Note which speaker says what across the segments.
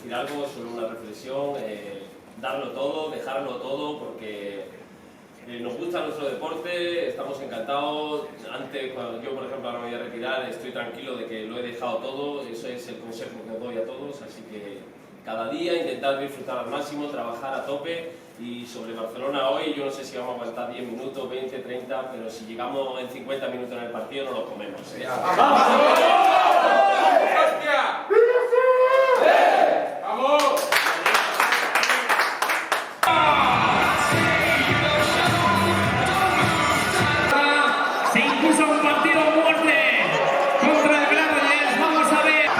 Speaker 1: decir algo, solo una reflexión, darlo todo, dejarlo todo, porque nos gusta nuestro deporte, estamos encantados. Antes, cuando yo por ejemplo ahora me voy a retirar, estoy tranquilo de que lo he dejado todo, eso es el consejo que os doy a todos, así que cada día intentar disfrutar al máximo, trabajar a tope. Y sobre Barcelona hoy, yo no sé si vamos a aguantar 10 minutos, 20, 30, pero si llegamos en 50 minutos en el partido no lo comemos.
Speaker 2: Se impuso un partido a muerte contra el Granollers. Vamos a ver.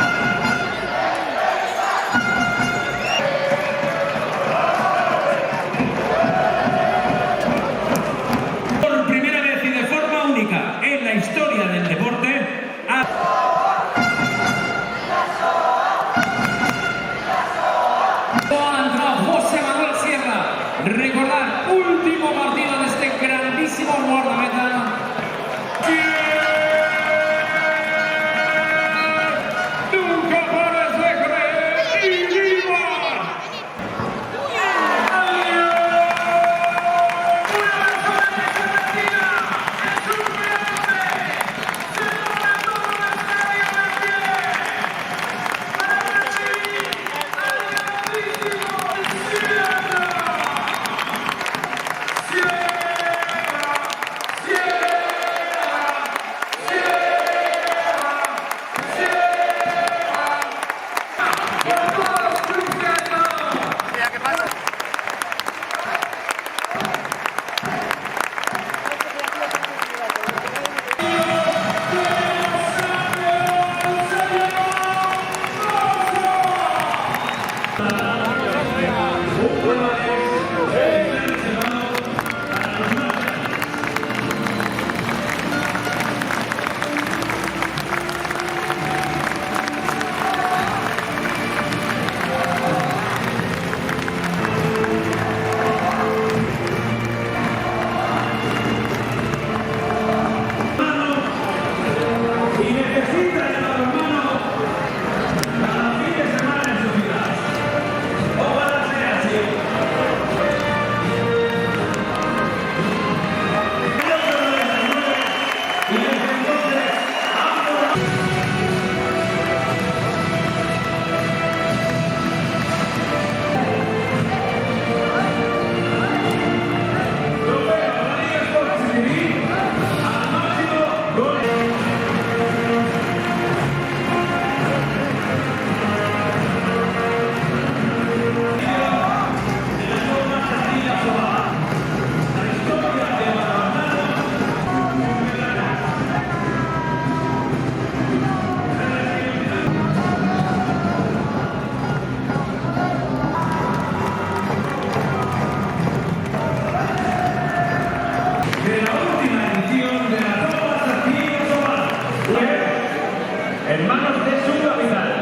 Speaker 2: Por primera vez y de forma única en la historia del deporte, José Manuel Sierra. Recordar, último partido de este grandísimo guardameta. Nunca pares de creer y viva. Hermanos de su capital.